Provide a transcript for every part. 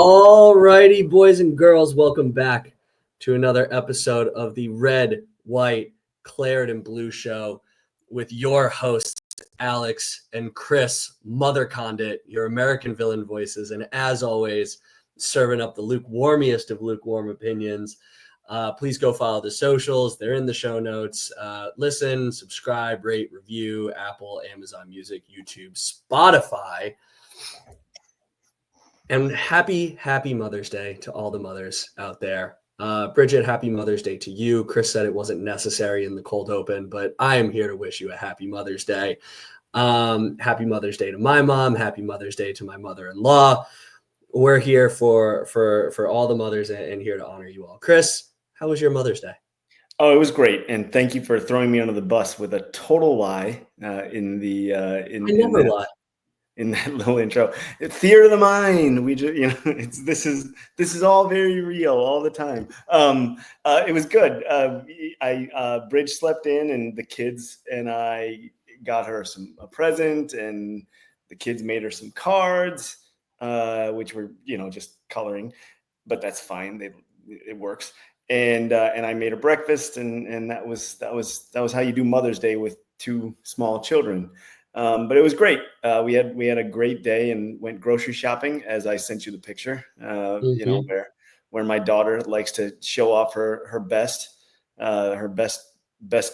All righty, boys and girls, welcome back to another episode of the Red, White, Claret, and Blue Show with your hosts, Alex and Chris, Mother Condit, your American villain voices, and as always, serving up the lukewarmiest of lukewarm opinions. Please go follow the socials. They're in the show notes. Listen, subscribe, rate, review, Apple, Amazon Music, YouTube, Spotify. And happy Mother's Day to all the mothers out there. Bridget, happy Mother's Day to you. Chris said it wasn't necessary in the cold open, but I am here to wish you a happy Mother's Day. Happy Mother's Day to my mom. Happy Mother's Day to my mother-in-law. We're here for all the mothers and here to honor you all. Chris, how was your Mother's Day? Oh, it was great, and thank you for throwing me under the bus with a total lie in that little intro. Theater of the mind. We just, this is all very real all the time. It was good. Bridge slept in, and the kids and I got her a present, and the kids made her some cards, which were just coloring, but that's fine. It works. And I made her breakfast, and that was how you do Mother's Day with two small children. But it was great. We had a great day and went grocery shopping, as I sent you the picture. Where my daughter likes to show off her best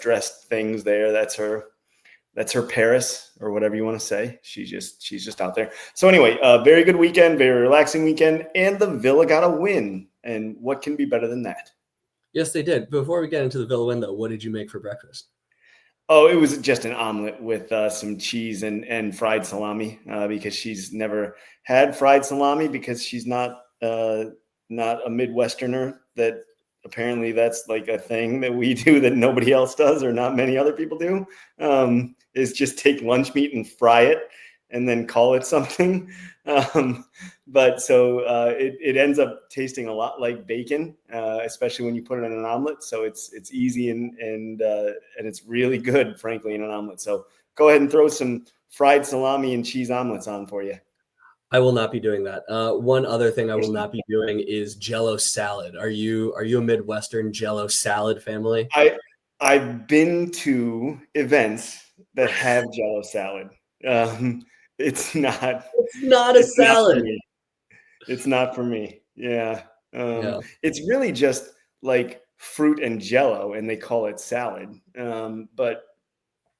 dressed things there. That's her Paris, or whatever you want to say. She's just out there. So anyway, very good weekend, very relaxing weekend, and the Villa got a win. And what can be better than that? Yes, they did. Before we get into the Villa win, though, what did you make for breakfast? Oh, it was just an omelet with some cheese and fried salami, because she's never had fried salami, because she's not a Midwesterner. That apparently that's like a thing that we do that nobody else does, or not many other people do, is just take lunch meat and fry it and then call it something. But it ends up tasting a lot like bacon, especially when you put it in an omelet. So it's easy and it's really good, frankly, in an omelet. So go ahead and throw some fried salami and cheese omelets on for you. I will not be doing that. One other thing I will not be doing is Jell-O salad. Are you a Midwestern Jell-O salad family? I've been to events that have Jell-O salad. It's not a salad. It's not for me. Yeah. It's really just like fruit and Jell-O, and they call it salad. But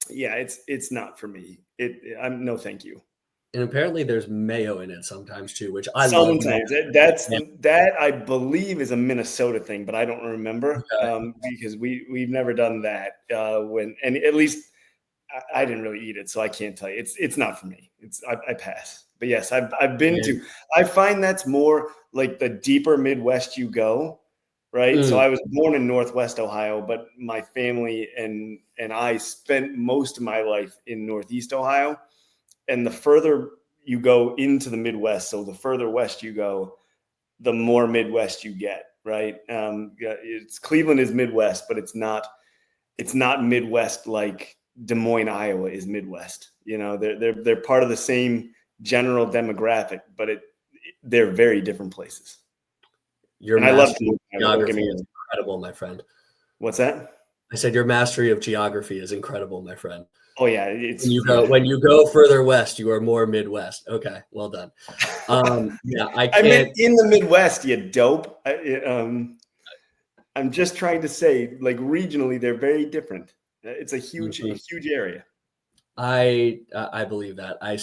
yeah, it's not for me. No, thank you. And apparently there's mayo in it sometimes too, which I love. Sometimes that I believe is a Minnesota thing, but I don't remember, because we've never done that. And at least I didn't really eat it, so I can't tell you. It's not for me. I pass. But yes, I've been to. I find that's more like the deeper Midwest you go, right? So I was born in Northwest Ohio, but my family and I spent most of my life in Northeast Ohio. And the further you go into the Midwest, so the further west you go, the more Midwest you get, right? Cleveland is Midwest, but it's not Midwest like Des Moines, Iowa is Midwest. They're part of the same general demographic, but they're very different places. I love geography is incredible, my friend. What's that? I said your mastery of geography is incredible, my friend. Oh yeah, when you go further west, you are more Midwest. Okay, well done. I meant in the Midwest, you dope. I'm just trying to say, like, regionally, they're very different. It's a huge area. I believe that. I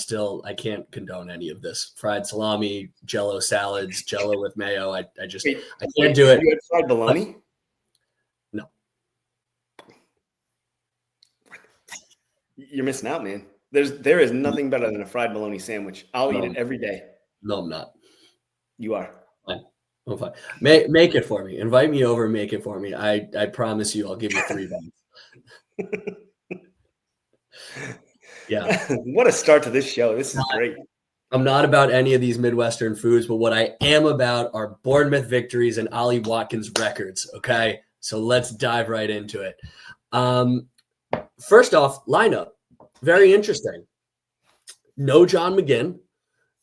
can't condone any of this. Fried salami, Jell-O salads, Jell-O with mayo. I can't do it. You had fried bologna? No. You're missing out, man. There is nothing better than a fried bologna sandwich. I'll eat it every day. No, I'm not. You are. Fine. I'm fine. Make it for me. Invite me over and make it for me. I promise you I'll give you 3 bites. Yeah. What a start to this show. This is great. I'm not about any of these Midwestern foods, but what I am about are Bournemouth victories and Ollie Watkins records. Okay. So let's dive right into it. First off, lineup. Very interesting. No John McGinn.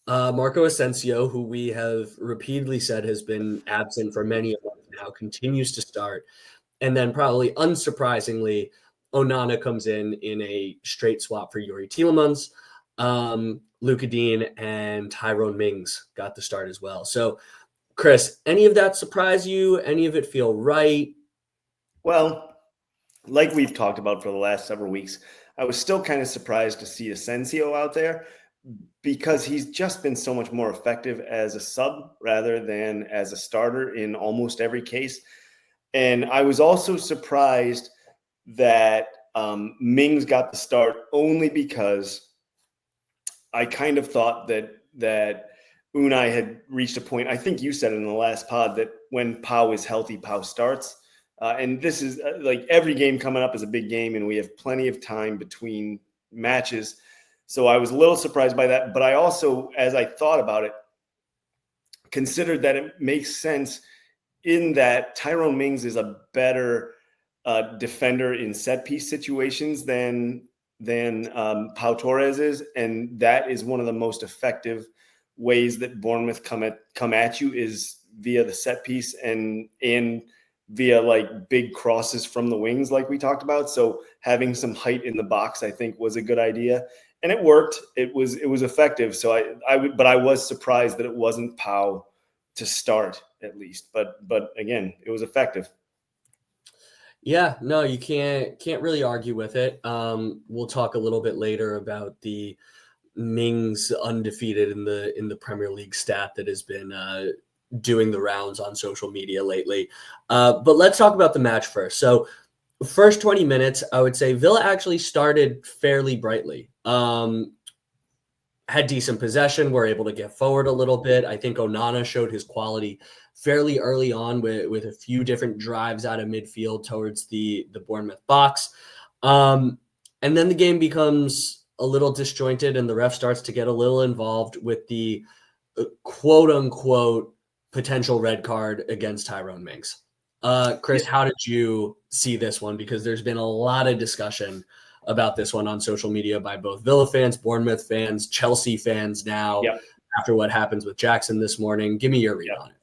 Marco Asensio, who we have repeatedly said has been absent for many a month now, continues to start. And then probably unsurprisingly, Onana comes in a straight swap for Yuri Tielemans. Luka Dean and Tyrone Mings got the start as well. So, Chris, any of that surprise you? Any of it feel right? Well, like we've talked about for the last several weeks, I was still kind of surprised to see Asensio out there because he's just been so much more effective as a sub rather than as a starter in almost every case. And I was also surprised that Mings got the start only because I kind of thought that Unai had reached a point. I think you said in the last pod that when Pau is healthy, Pau starts. And this is like every game coming up is a big game, and we have plenty of time between matches. So I was a little surprised by that. But I also, as I thought about it, considered that it makes sense in that Tyrone Mings is a better defender in set piece situations than Pau Torres is, and that is one of the most effective ways that Bournemouth come at you is via the set piece and via like big crosses from the wings, like we talked about. So having some height in the box, I think, was a good idea, and it worked. It was effective. So I was surprised that it wasn't Pau to start at least, but again, it was effective. Yeah, no, you can't really argue with it. We'll talk a little bit later about the Mings undefeated in the Premier League stat that has been doing the rounds on social media lately. But let's talk about the match first. So first 20 minutes, I would say Villa actually started fairly brightly. Had decent possession, were able to get forward a little bit. I think Onana showed his quality fairly early on with a few different drives out of midfield towards the Bournemouth box. And then the game becomes a little disjointed and the ref starts to get a little involved with the quote unquote potential red card against Tyrone Mings. Chris, how did you see this one? Because there's been a lot of discussion about this one on social media by both Villa fans, Bournemouth fans, Chelsea fans now, after what happens with Jackson this morning. Give me your read on it.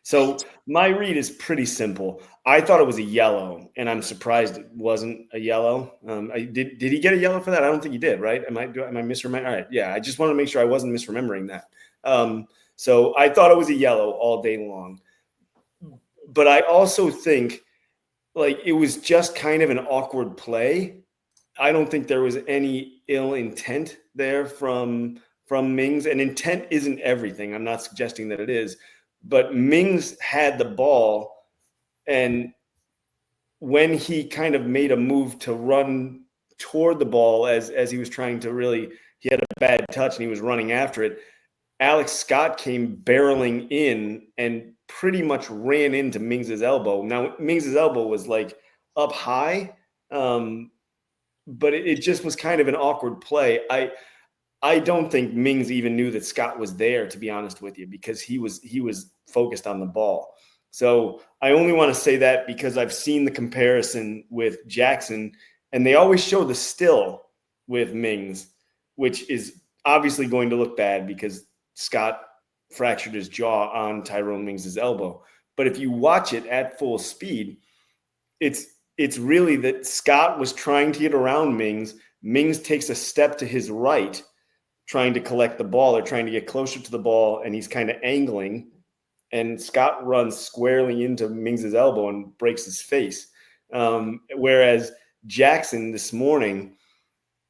So my read is pretty simple. I thought it was a yellow, and I'm surprised it wasn't a yellow. Did he get a yellow for that? I don't think he did, right? Am I misremembering? All right, yeah. I just want to make sure I wasn't misremembering that. So I thought it was a yellow all day long. But I also think like it was just kind of an awkward play. I don't think there was any ill intent there from Mings, and intent isn't everything. I'm not suggesting that it is, but Mings had the ball, and when he kind of made a move to run toward the ball as he was trying to he had a bad touch and he was running after it, Alex Scott came barreling in and pretty much ran into Mings's elbow. Now, Mings's elbow was like up high, but it just was kind of an awkward play. I don't think Mings even knew that Scott was there, to be honest with you, because he was focused on the ball. So I only want to say that because I've seen the comparison with Jackson, and they always show the still with Mings, which is obviously going to look bad because Scott fractured his jaw on Tyrone Mings' elbow. But if you watch it at full speed, it's really that Scott was trying to get around Mings. Mings takes a step to his right, trying to collect the ball or trying to get closer to the ball, and he's kind of angling. And Scott runs squarely into Mings' elbow and breaks his face. Whereas Jackson this morning,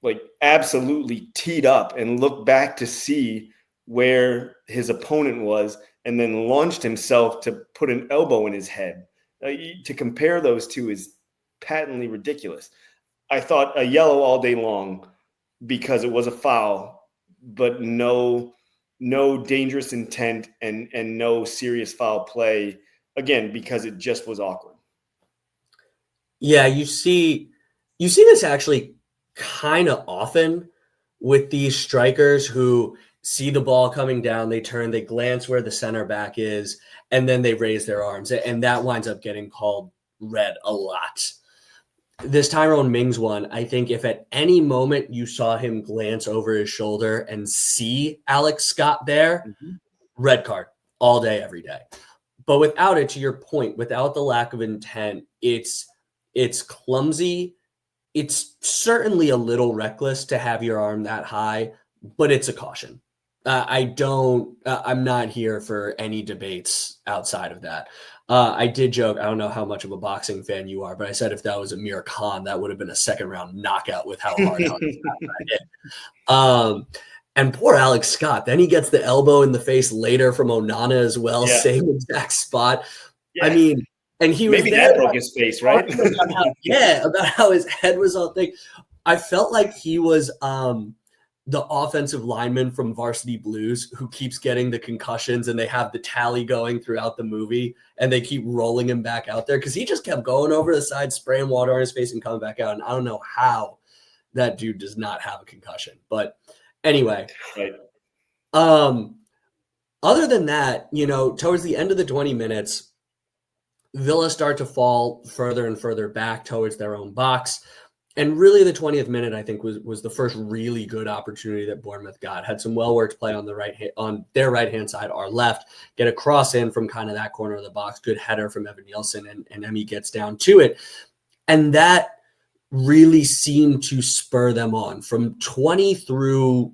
like absolutely teed up and looked back to see where his opponent was and then launched himself to put an elbow in his head. To compare those two is patently ridiculous. I thought a yellow all day long because it was a foul, but no dangerous intent and no serious foul play, again, because it just was awkward. Yeah, you see this actually kind of often with these strikers who see the ball coming down, they turn, they glance where the center back is, and then they raise their arms, and that winds up getting called red a lot. this Tyrone Mings one, I think if at any moment you saw him glance over his shoulder and see Alex Scott there, red card all day, every day. But without it, to your point, without the lack of intent, it's clumsy. It's certainly a little reckless to have your arm that high, but it's a caution. I'm not here for any debates outside of that. I did joke, I don't know how much of a boxing fan you are, but I said if that was Amir Khan, that would have been a second round knockout with how hard I hit. And poor Alex Scott, then he gets the elbow in the face later from Onana as well, same exact spot. Yeah. I mean, and he maybe was that broke his face, right? About how his head was all thick. I felt like he was the offensive lineman from Varsity Blues who keeps getting the concussions, and they have the tally going throughout the movie, and they keep rolling him back out there because he just kept going over the side, spraying water on his face and coming back out. And I don't know how that dude does not have a concussion. But anyway, right. Other than that, towards the end of the 20 minutes, Villa start to fall further and further back towards their own box. And really the 20th minute, I think, was the first really good opportunity that Bournemouth got. Had some well-worked play on their right-hand side, our left, get a cross in from kind of that corner of the box, good header from Evan Nielsen, and Emmy gets down to it. And that really seemed to spur them on. From 20 through,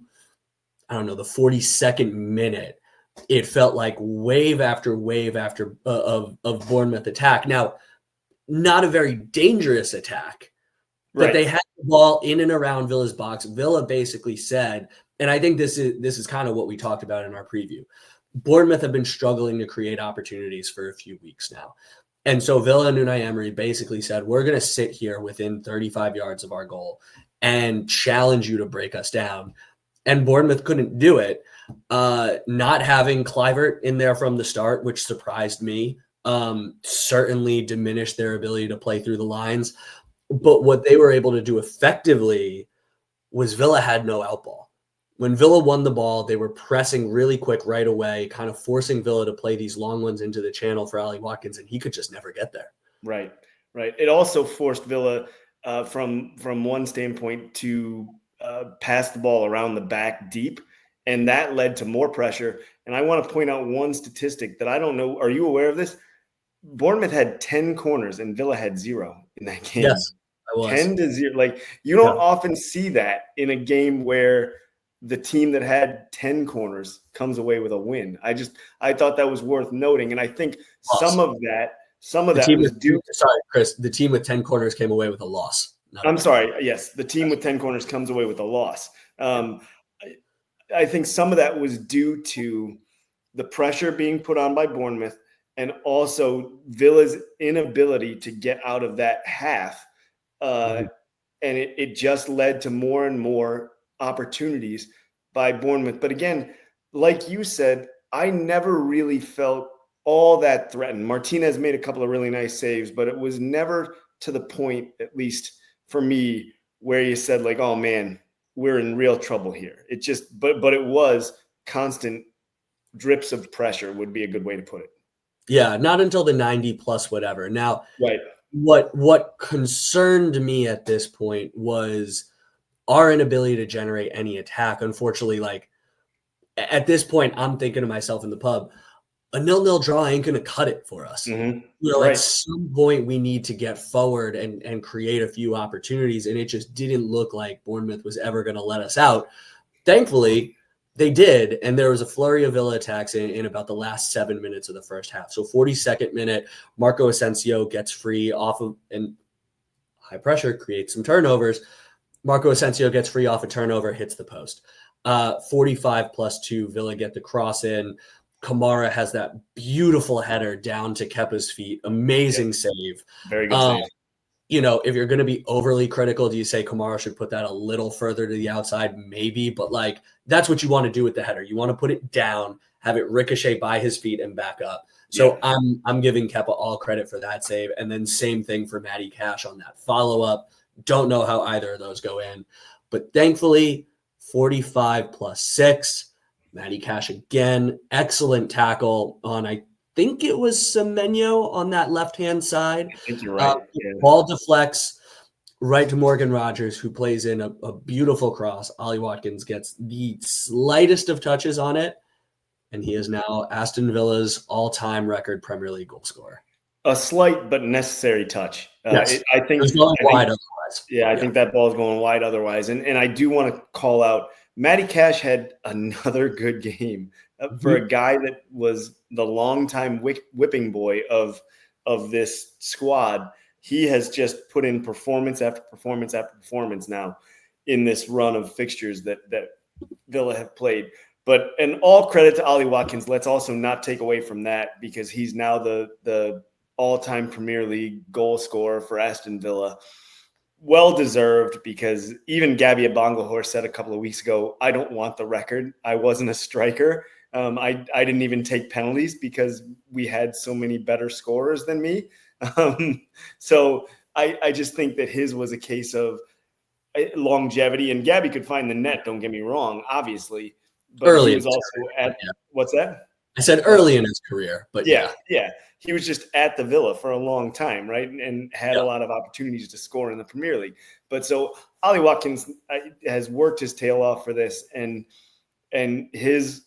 the 42nd minute, it felt like wave after wave of Bournemouth attack. Now, not a very dangerous attack, but they had the ball in and around Villa's box. Villa basically said, and I think this is kind of what we talked about in our preview, Bournemouth have been struggling to create opportunities for a few weeks now. And so Villa and Unai Emery basically said, we're going to sit here within 35 yards of our goal and challenge you to break us down. And Bournemouth couldn't do it. Not having Kluivert in there from the start, which surprised me, certainly diminished their ability to play through the lines. But what they were able to do effectively was Villa had no outball. When Villa won the ball, they were pressing really quick right away, kind of forcing Villa to play these long ones into the channel for Ali Watkins, and he could just never get there. Right. It also forced Villa from one standpoint to pass the ball around the back deep, and that led to more pressure. And I want to point out one statistic that I don't know. Are you aware of this? Bournemouth had 10 corners and Villa had 0 in that game. Yes, I was. 10-0. Like, you don't often see that in a game where the team that had 10 corners comes away with a win. I thought that was worth noting. And I think some of that was due. Sorry, Chris, the team with 10 corners came away with a loss. Sorry. Yes. The team with 10 corners comes away with a loss. I think some of that was due to the pressure being put on by Bournemouth, and also Villa's inability to get out of that half. And it just led to more and more opportunities by Bournemouth. But again, like you said, I never really felt all that threatened. Martinez made a couple of really nice saves, but it was never to the point, at least for me, where you said like, oh man, we're in real trouble here. It just, but it was constant drips of pressure would be a good way to put it. Yeah, not until the 90 plus whatever. Now, what concerned me at this point was our inability to generate any attack. Unfortunately, like at this point, I'm thinking to myself in the pub, a 0-0 draw ain't going to cut it for us. At some point we need to get forward and create a few opportunities. And it just didn't look like Bournemouth was ever going to let us out. Thankfully, they did, and there was a flurry of Villa attacks in about the last 7 minutes of the first half. So 42nd minute, Marco Asensio gets free off of, and high pressure creates some turnovers. Marco Asensio gets free off a turnover, hits the post. 45+2, Villa get the cross in. Kamara has that beautiful header down to Kepa's feet. Amazing save. Very good save. If you're going to be overly critical, do you say Kamara should put that a little further to the outside? Maybe, but like that's what you want to do with the header. You want to put it down, have it ricochet by his feet and back up. So I'm giving Kepa all credit for that save. And then same thing for Matty Cash on that follow-up. Don't know how either of those go in. But thankfully, 45+6, Matty Cash again. Excellent tackle on, I think it was Semenyo on that left-hand side. I think you're right. Ball deflects. right to Morgan Rogers, who plays in a beautiful cross. Ollie Watkins gets the slightest of touches on it, and he is now Aston Villa's all-time record Premier League goal scorer. A slight but necessary touch. Yes. I think it's going wide otherwise. Yeah, I think that ball is going wide otherwise. And I do want to call out Matty Cash had another good game for a guy that was the longtime whipping boy of this squad. He has just put in performance after performance after performance now in this run of fixtures that Villa have played. And all credit to Ollie Watkins. Let's also not take away from that, because he's now the all-time Premier League goal scorer for Aston Villa. Well-deserved, because even Gabby Abanglahor said a couple of weeks ago, I don't want the record. I wasn't a striker. I didn't even take penalties because we had so many better scorers than me. So I just think that his was a case of longevity, and Gabby could find the net, don't get me wrong, obviously. But early he was also at what's that? I said early in his career, but yeah. He was just at the Villa for a long time, right? And had a lot of opportunities to score in the Premier League. But so Ollie Watkins has worked his tail off for this, and his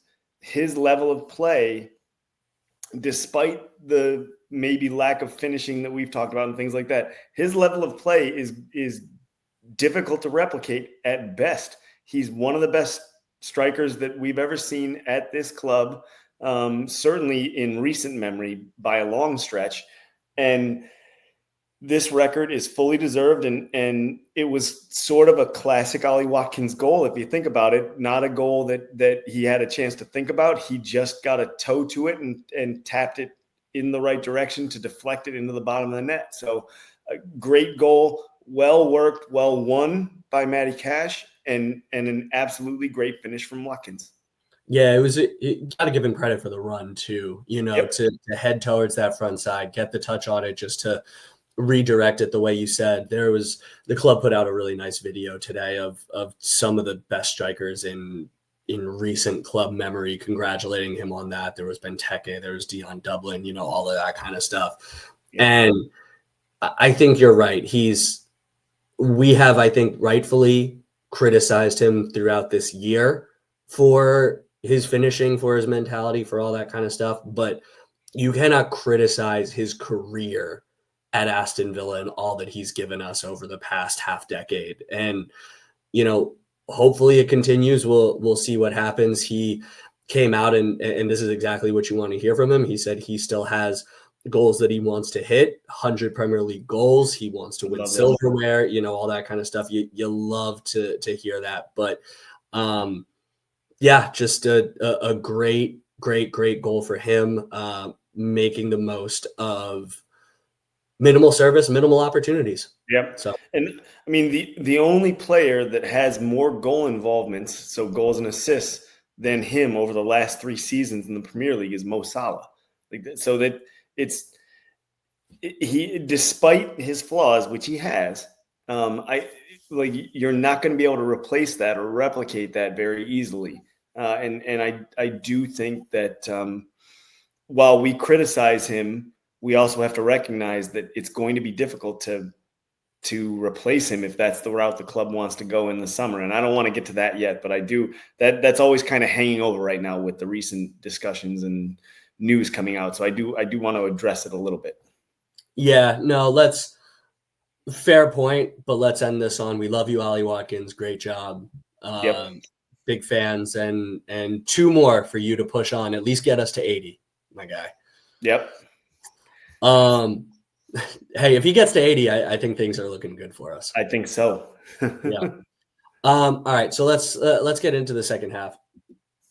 level of play, despite the maybe lack of finishing that we've talked about and things like that, his level of play is difficult to replicate at best. He's one of the best strikers that we've ever seen at this club. Certainly in recent memory by a long stretch. And this record is fully deserved. And it was sort of a classic Ollie Watkins goal. If you think about it, not a goal that he had a chance to think about. He just got a toe to it and tapped it in the right direction to deflect it into the bottom of the net. So a great goal, well worked, well won by Matty Cash, and an absolutely great finish from Watkins. Yeah, you got to give him credit for the run too, to head towards that front side, get the touch on it just to redirect it the way you said. The club put out a really nice video today of some of the best strikers in recent club memory, congratulating him on that. There was Benteke, there was Dion Dublin, all of that kind of stuff. Yeah. And I think you're right. We have, I think, rightfully criticized him throughout this year for his finishing, for his mentality, for all that kind of stuff. But you cannot criticize his career at Aston Villa and all that he's given us over the past half decade. And, hopefully it continues. We'll see what happens. He came out and this is exactly what you want to hear from him. He said he still has goals that he wants to hit, 100 Premier League goals. He wants to win silverware, all that kind of stuff. You love to hear that. But, just a great goal for him, making the most of minimal service, minimal opportunities. Yep. So, and I mean, the only player that has more goal involvements, so goals and assists, than him over the last 3 seasons in the Premier League is Mo Salah. So that he, despite his flaws, which he has, you're not going to be able to replace that or replicate that very easily. And I do think that while we criticize him, we also have to recognize that it's going to be difficult to replace him if that's the route the club wants to go in the summer. And I don't want to get to that yet, but I do. That's always kind of hanging over right now with the recent discussions and news coming out. So I do want to address it a little bit. Yeah, no, fair point, but let's end this on, we love you, Ollie Watkins. Great job. Big fans, and 2 more for you to push on, at least get us to 80, my guy. Yep. Hey, if he gets to 80, I think things are looking good for us. I think so. Yeah. All right, so let's get into the second half.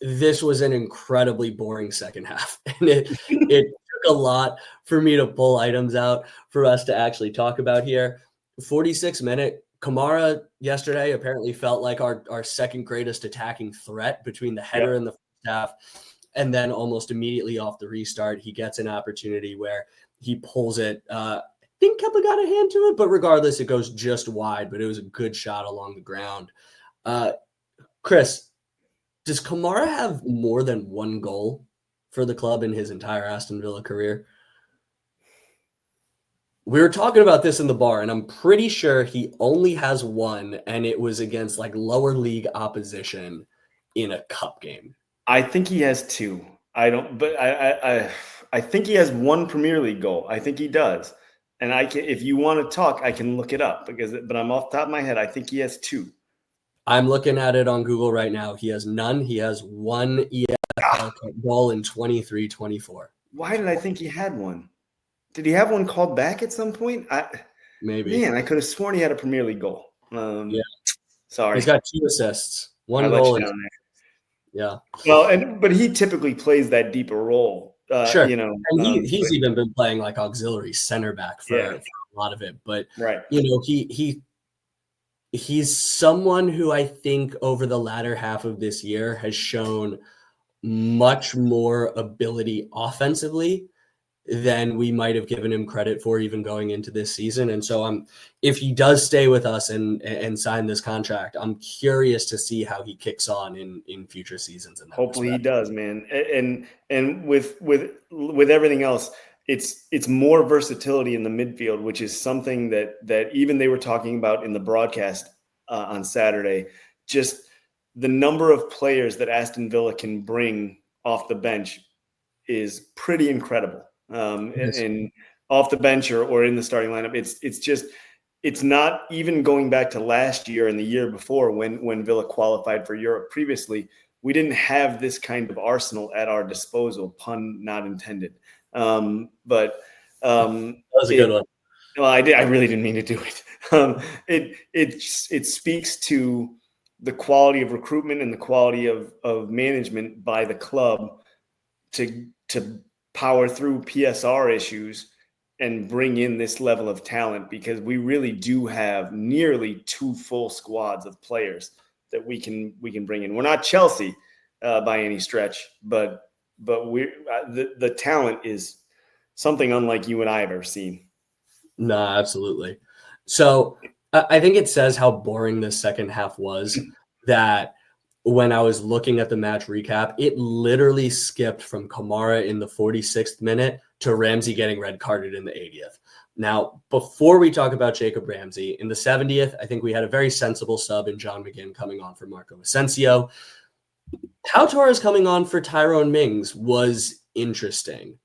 This was an incredibly boring second half, and it took a lot for me to pull items out for us to actually talk about here. 46-minute, Kamara yesterday apparently felt like our second greatest attacking threat between the header and the first half. And then almost immediately off the restart, he gets an opportunity where he pulls it. I think Kepa got a hand to it, but regardless, it goes just wide. But it was a good shot along the ground. Chris, does Kamara have more than 1 goal for the club in his entire Aston Villa career? We were talking about this in the bar, and I'm pretty sure he only has one, and it was against like lower league opposition in a cup game. I think he has two. I think he has one Premier League goal. I think he does. And if you want to talk, I can look it up but I'm off the top of my head. I think he has two. I'm looking at it on Google right now. He has none. He has one EFL Cup goal in 23-24. Why did I think he had one? Did he have one called back at some point? Maybe. Man, I could have sworn he had a Premier League goal. Yeah. Sorry. He's got 2 assists. One goal. down there. Yeah. Well, but he typically plays that deeper role. Sure. And he's even been playing like auxiliary center back for a lot of it. But right. He's someone who I think over the latter half of this year has shown much more ability offensively than we might have given him credit for even going into this season. And so if he does stay with us and sign this contract, I'm curious to see how he kicks on in future seasons. And hopefully he does, man. And with everything else, it's more versatility in the midfield, which is something that even they were talking about in the broadcast on Saturday. Just the number of players that Aston Villa can bring off the bench is pretty incredible. And off the bench or in the starting lineup, it's not even going back to last year and the year before when Villa qualified for Europe previously. We didn't have this kind of arsenal at our disposal, pun not intended. That was a good one. Well, I really didn't mean to do it. It speaks to the quality of recruitment and the quality of management by the club to power through PSR issues and bring in this level of talent, because we really do have nearly 2 full squads of players that we can bring in. We're not Chelsea by any stretch, but the talent is something unlike you and I have ever seen. No, absolutely. So I think it says how boring this second half was that when I was looking at the match recap, it literally skipped from Kamara in the 46th minute to Ramsey getting red carded in the 80th. Now, before we talk about Jacob Ramsey, in the 70th, I think we had a very sensible sub in John McGinn coming on for Marco Asensio. Pau Torres coming on for Tyrone Mings was interesting,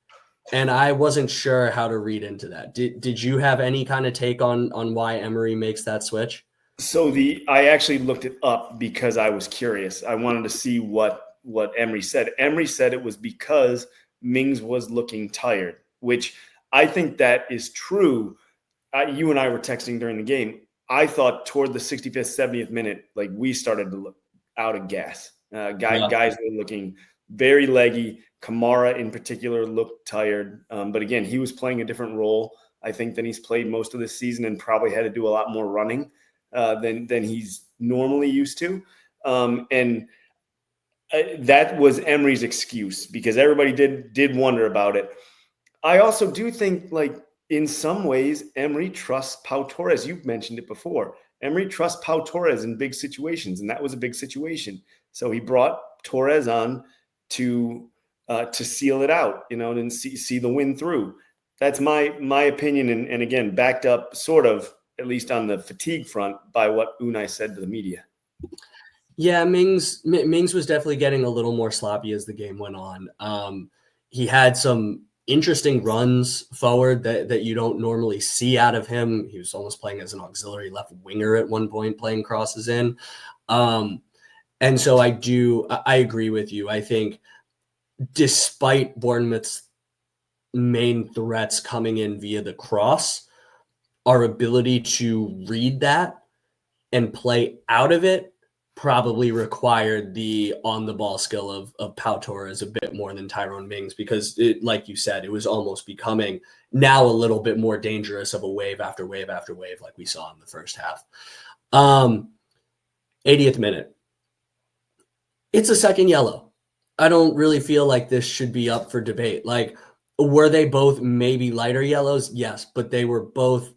and I wasn't sure how to read into that. Did you have any kind of take on why Emery makes that switch? So I actually looked it up because I was curious. I wanted to see what Emery said. Emery said it was because Mings was looking tired, which I think that is true. You and I were texting during the game. I thought toward the 65th, 70th minute, like we started to look out of gas. Guys were looking very leggy. Kamara in particular looked tired. But again, he was playing a different role, I think, than he's played most of this season, and probably had to do a lot more running than he's normally used to. And that was Emery's excuse, because everybody did wonder about it. I also do think, like, in some ways, Emery trusts Pau Torres. You've mentioned it before. Emery trusts Pau Torres in big situations, and that was a big situation. So he brought Torres on to seal it out, and see the win through. That's my opinion, and again, backed up sort of, at least on the fatigue front, by what Unai said to the media. Yeah, Mings was definitely getting a little more sloppy as the game went on. He had some interesting runs forward that you don't normally see out of him. He was almost playing as an auxiliary left winger at one point, playing crosses in. And so I agree with you. I think despite Bournemouth's main threats coming in via the cross, our ability to read that and play out of it probably required the on-the-ball skill of Pau Torres a bit more than Tyrone Mings, because like you said, it was almost becoming now a little bit more dangerous of a wave after wave after wave like we saw in the first half. 80th minute. It's a second yellow. I don't really feel like this should be up for debate. Like, were they both maybe lighter yellows? Yes, but they were both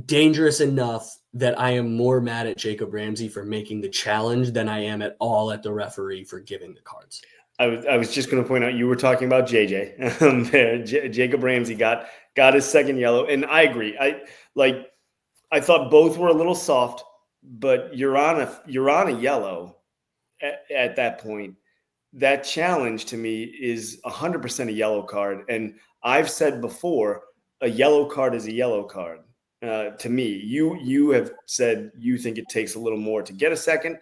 dangerous enough that I am more mad at Jacob Ramsey for making the challenge than I am at all at the referee for giving the cards. I was just going to point out, you were talking about JJ there. Jacob Ramsey got got his second yellow. And I agree. I thought both were a little soft, but you're on a yellow at that point. That challenge to me is 100% a yellow card. And I've said before, a yellow card is a yellow card. To me, you have said you think it takes a little more to get a second.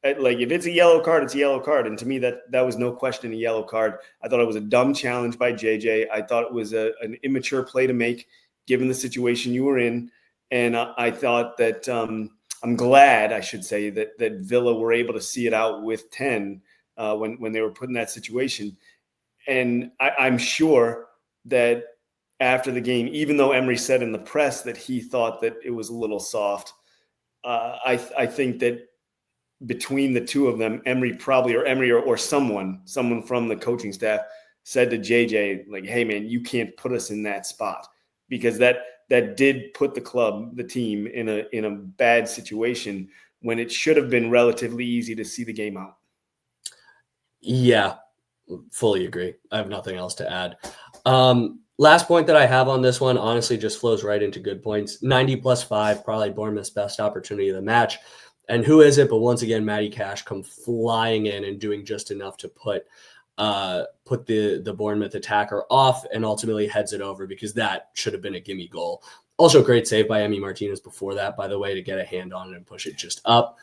Like if it's a yellow card, it's a yellow card. And to me, that was no question a yellow card. I thought it was a dumb challenge by JJ. I thought it was an immature play to make, given the situation you were in. And I thought that I'm glad, I should say, that Villa were able to see it out with 10 when they were put in that situation. And I'm sure that after the game, even though Emery said in the press that he thought that it was a little soft, I think that between the two of them, Emery or someone from the coaching staff said to JJ, like, hey, man, you can't put us in that spot, because that did put the team in a bad situation when it should have been relatively easy to see the game out. Yeah, fully agree. I have nothing else to add. Last point that I have on this one, honestly, just flows right into good points. 90+5, probably Bournemouth's best opportunity of the match. And who is it? But once again, Matty Cash come flying in and doing just enough to put the Bournemouth attacker off and ultimately heads it over, because that should have been a gimme goal. Also, great save by Emi Martinez before that, by the way, to get a hand on it and push it just up.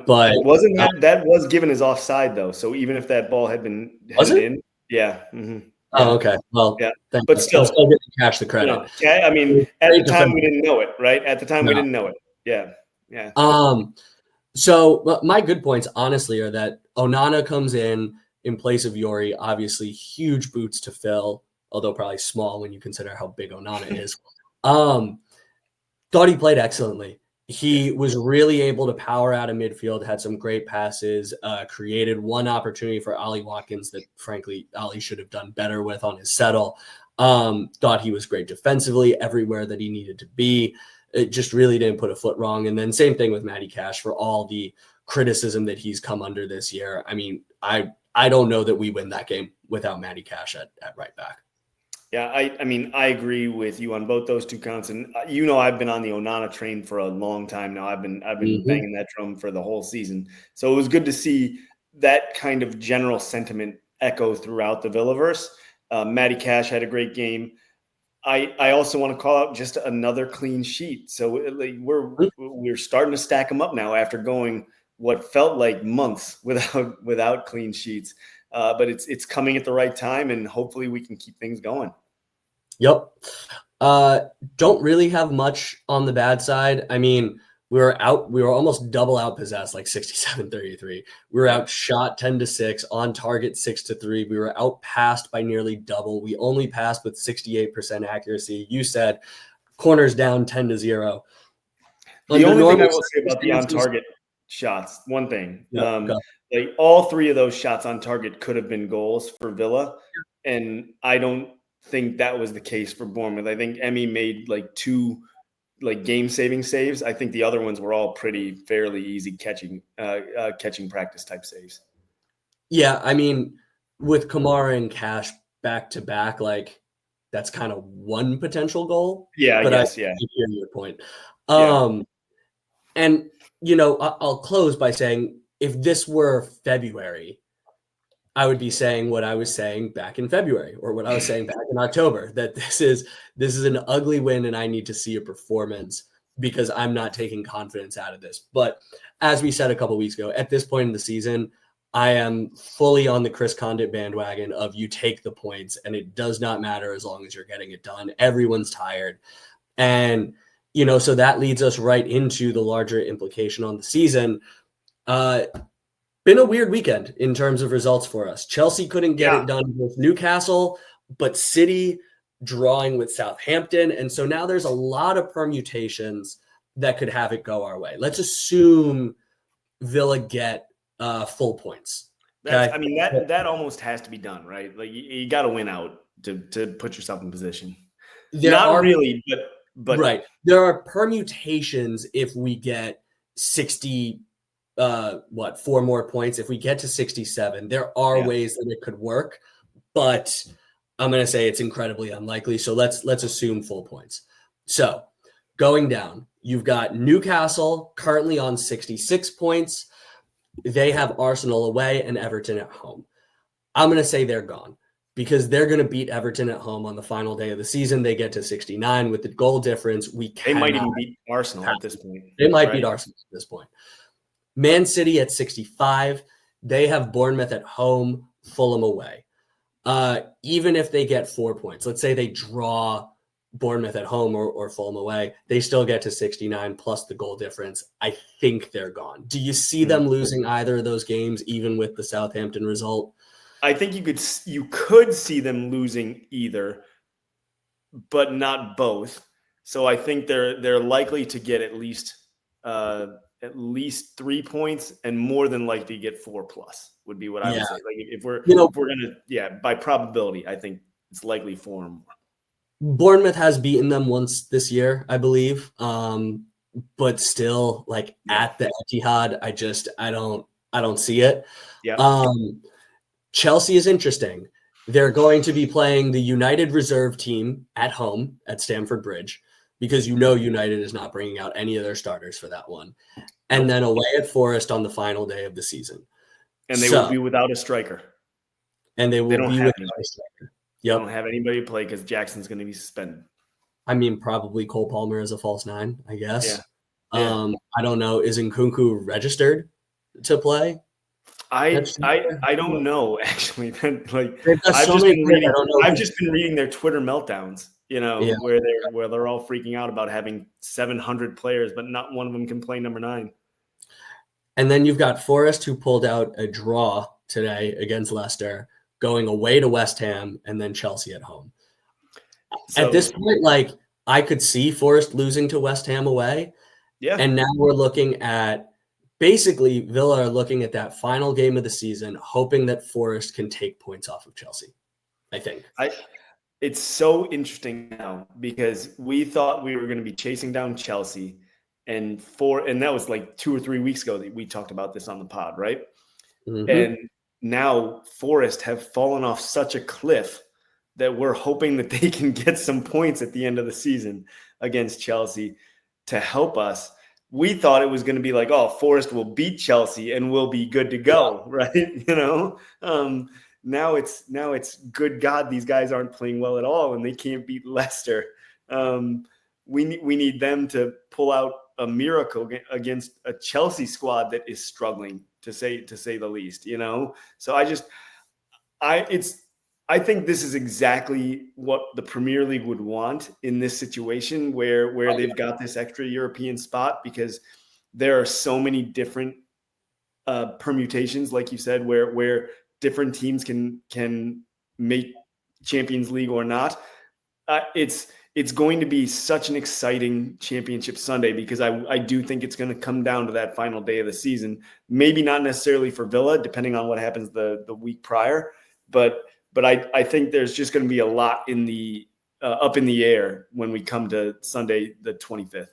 But wasn't that was given as offside though? So even if that ball had been headed in, yeah. Mm-hmm. Oh, okay. Well, yeah, but still getting Cash the credit. I mean, at the time we didn't know it, right? At the time we didn't know it. Yeah, yeah. So my good points, honestly, are that Onana comes in place of Yori. Obviously, huge boots to fill, although probably small when you consider how big Onana is. Thought he played excellently. He was really able to power out of midfield, had some great passes, created one opportunity for Ollie Watkins that, frankly, Ollie should have done better with on his settle. Thought he was great defensively everywhere that he needed to be. It just really didn't put a foot wrong. And then same thing with Matty Cash, for all the criticism that he's come under this year. I mean, I don't know that we win that game without Matty Cash at right back. Yeah, I mean, I agree with you on both those two counts. And I've been on the Onana train for a long time now. I've been banging that drum for the whole season. So it was good to see that kind of general sentiment echo throughout the Villaverse. Matty Cash had a great game. I also want to call out just another clean sheet. So we're starting to stack them up now after going what felt like months without clean sheets. But it's coming at the right time, and hopefully we can keep things going. Yep. Don't really have much on the bad side. I mean, we were almost double outpossessed, like 67-33. We were outshot 10-6, on target 6-3. We were outpassed by nearly double. We only passed with 68% accuracy. You said corners down 10-0. The only thing I will say about the on target shots, one thing, like all three of those shots on target could have been goals for Villa, and I don't think that was the case for Bournemouth. I think Emmy made like 2 game-saving saves. I think the other ones were all fairly easy catching practice type saves. Yeah, I mean, with Kamara and Cash back to back, like that's kind of one potential goal. Yeah, but I guess. I hear your point. And I'll close by saying, if this were February, I would be saying what I was saying back in February, or what I was saying back in October, that this is an ugly win and I need to see a performance, because I'm not taking confidence out of this. But as we said a couple of weeks ago, at this point in the season, I am fully on the Chris Condit bandwagon of you take the points and it does not matter as long as you're getting it done. Everyone's tired. And, so that leads us right into the larger implication on the season. Been a weird weekend in terms of results for us. Chelsea couldn't get it done with Newcastle, but City drawing with Southampton. And so now there's a lot of permutations that could have it go our way. Let's assume Villa get full points. Okay? I mean, that almost has to be done, right? Like you got to win out to put yourself in position. Not really, but right. There are permutations if we get 60 4 more points. If we get to 67, there are ways that it could work, but I'm going to say it's incredibly unlikely. So let's assume full points. So going down, you've got Newcastle currently on 66 points. They have Arsenal away and Everton at home. I'm going to say they're gone because they're going to beat Everton at home on the final day of the season. They get to 69 with the goal difference. They might even beat Arsenal at this point. They might beat Arsenal at this point. Man City at 65. They have Bournemouth at home, Fulham away. Even if they get 4 points, let's say they draw Bournemouth at home or Fulham away, they still get to 69 plus the goal difference. I think they're gone. Do you see them losing either of those games, even with the Southampton result? I think you could see them losing either, but not both. So I think they're likely to get at least 3 points, and more than likely get 4+ would be what I would say. Like if we're gonna by probability, I think it's likely 4 or more. Bournemouth has beaten them once this year, I believe. But still, at the Etihad, I don't see it. Yeah. Chelsea is interesting. They're going to be playing the United reserve team at home at Stamford Bridge because United is not bringing out any of their starters for that one. And then away at Forest on the final day of the season. And they will be without a striker. And they will be without a striker. Yep. They don't have anybody to play because Jackson's going to be suspended. I mean, probably Cole Palmer as a false 9, I guess. Yeah. I don't know. Is Nkunku registered to play? I don't know, actually. I've just been reading their Twitter meltdowns, where they're all freaking out about having 700 players, but not one of them can play number 9. And then you've got Forest, who pulled out a draw today against Leicester, going away to West Ham, and then Chelsea at home. So, at this point, I could see Forest losing to West Ham away. Yeah. And now we're looking at basically Villa are looking at that final game of the season, hoping that Forest can take points off of Chelsea, I think. It's so interesting now because we thought we were going to be chasing down Chelsea. And that was like 2 or 3 weeks ago that we talked about this on the pod, right? Mm-hmm. And now Forest have fallen off such a cliff that we're hoping that they can get some points at the end of the season against Chelsea to help us. We thought it was going to be like, Forest will beat Chelsea and we'll be good to go, right? Now it's good God, these guys aren't playing well at all and they can't beat Leicester. We need them to pull out a miracle against a Chelsea squad that is struggling, to say the least. So I think this is exactly what the Premier League would want in this situation where they've got this extra European spot, because there are so many different permutations, like you said, where different teams can make Champions League or not. It's going to be such an exciting Championship Sunday, because I do think it's going to come down to that final day of the season. Maybe not necessarily for Villa, depending on what happens the week prior, but I think there's just going to be a lot in the up in the air when we come to Sunday, the 25th.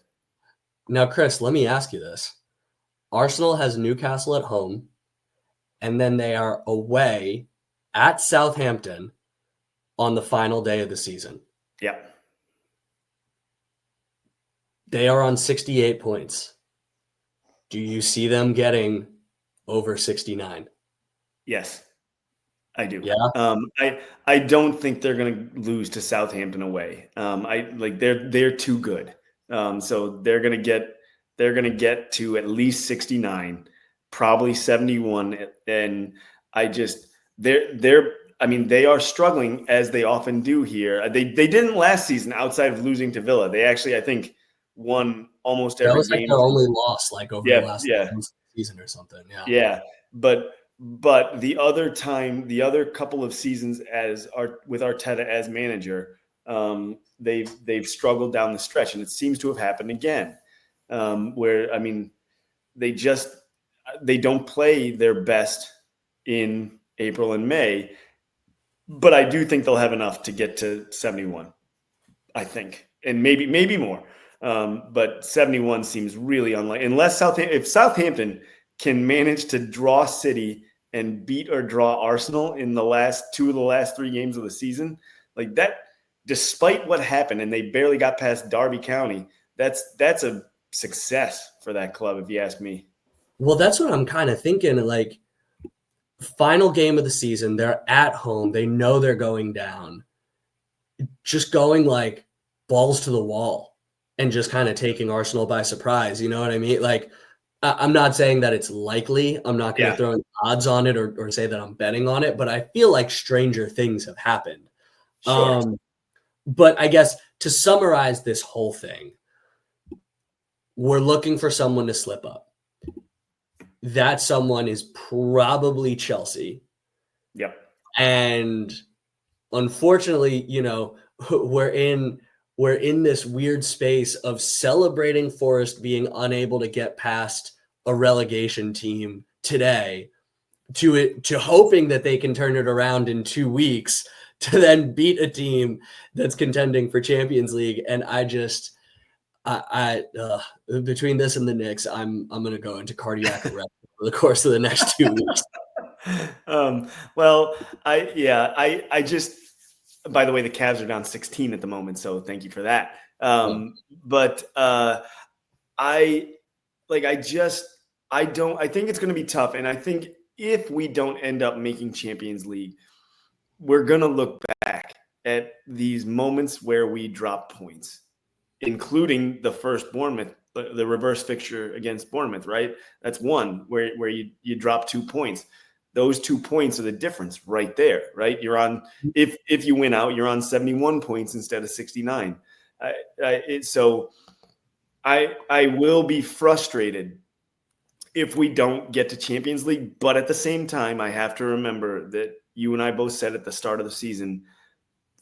Now, Chris, let me ask you this. Arsenal has Newcastle at home, and then they are away at Southampton on the final day of the season. Yeah. They are on 68 points. Do you see them getting over 69? Yes, I do. Yeah. I don't think they're going to lose to Southampton away. They're too good. So they're going to get to at least 69, probably 71, and they are struggling, as they often do here. They didn't last season outside of losing to Villa. They actually, I think, won almost every game. That was like their only loss, over the last season or something. Yeah. Yeah. But the other couple of seasons with Arteta as manager, they've struggled down the stretch, and it seems to have happened again. They don't play their best in April and May, but I do think they'll have enough to get to 71, I think, and maybe more. But 71 seems really unlikely, unless if Southampton can manage to draw City and beat or draw Arsenal in the last 3 games of the season, like that, despite what happened, and they barely got past Derby County, that's a success for that club, if you ask me. Well, that's what I'm kind of thinking. Like, final game of the season, they're at home. They know they're going down. Just going like balls to the wall and just kind of taking Arsenal by surprise. You know what I mean? Like, I'm not saying that it's likely. I'm not going to throw any odds on it or say that I'm betting on it, but I feel like stranger things have happened. Sure. But I guess to summarize this whole thing, we're looking for someone to slip up. That someone is probably Chelsea. Yep. And unfortunately, we're in this weird space of celebrating Forest being unable to get past a relegation team today to hoping that they can turn it around in 2 weeks to then beat a team that's contending for Champions League. And between this and the Knicks, I'm going to go into cardiac arrest over the course of the next 2 weeks. Well, I just, by the way, the Cavs are down 16 at the moment, so thank you for that. But I think it's going to be tough. And I think if we don't end up making Champions League, we're going to look back at these moments where we drop points, including the first Bournemouth, the reverse fixture against Bournemouth, right? That's one where you drop 2 points. Those 2 points are the difference right there, right? You're on, if you win out, you're on 71 points instead of 69. So I will be frustrated if we don't get to Champions League, but at the same time, I have to remember that you and I both said at the start of the season,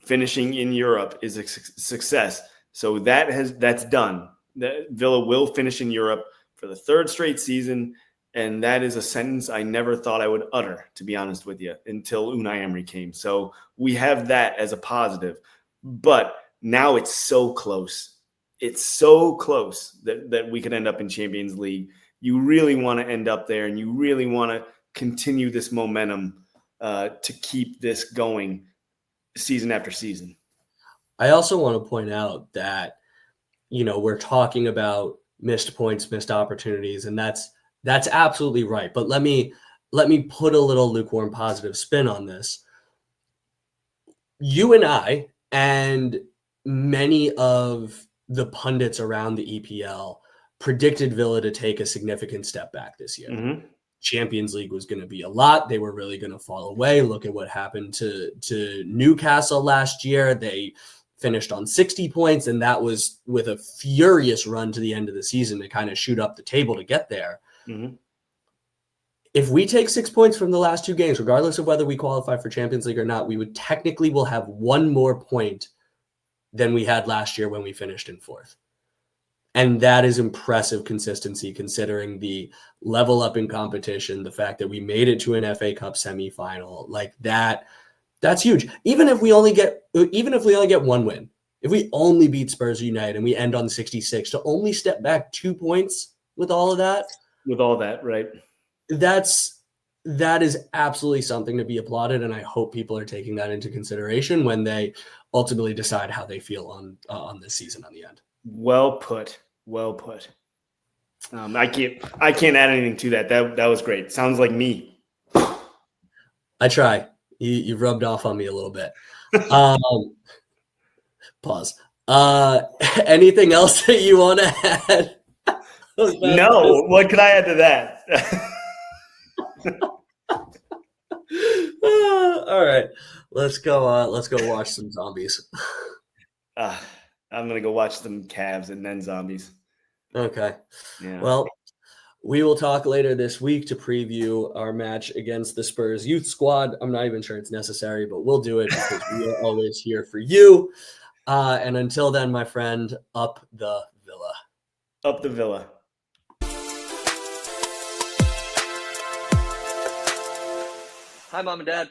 finishing in Europe is a success. So that's done. Villa will finish in Europe for the 3rd straight season. And that is a sentence I never thought I would utter, to be honest with you, until Unai Emery came. So we have that as a positive. But now it's so close. It's so close that we could end up in Champions League. You really want to end up there, and you really want to continue this momentum to keep this going season after season. I also want to point out that, we're talking about missed points, missed opportunities, and that's absolutely right. But let me put a little lukewarm positive spin on this. You and I and many of the pundits around the EPL predicted Villa to take a significant step back this year. Mm-hmm. Champions League was going to be a lot. They were really going to fall away. Look at what happened to Newcastle last year. They finished on 60 points, and that was with a furious run to the end of the season to kind of shoot up the table to get there. Mm-hmm. If we take 6 points from the last 2 games, regardless of whether we qualify for Champions League or not, we would technically will have 1 more point than we had last year when we finished in 4th. And that is impressive consistency considering the level up in competition, the fact that we made it to an FA Cup semifinal, like that's huge. Even if we only get 1 win, if we only beat Spurs United and we end on 66, to only step back 2 points with all of that. With all that, right? That is absolutely something to be applauded, and I hope people are taking that into consideration when they ultimately decide how they feel on this season on the end. Well put. I can't add anything to that. That was great. Sounds like me. I try. You rubbed off on me a little bit. Pause. Anything else that you want to add? No. What could I add to that? All right. Let's go watch some zombies. I'm gonna go watch some Cavs and then zombies. Okay. Yeah. Well, we will talk later this week to preview our match against the Spurs youth squad. I'm not even sure it's necessary, but we'll do it because we are always here for you. And until then, my friend, up the Villa. Up the Villa. Hi, Mom and Dad.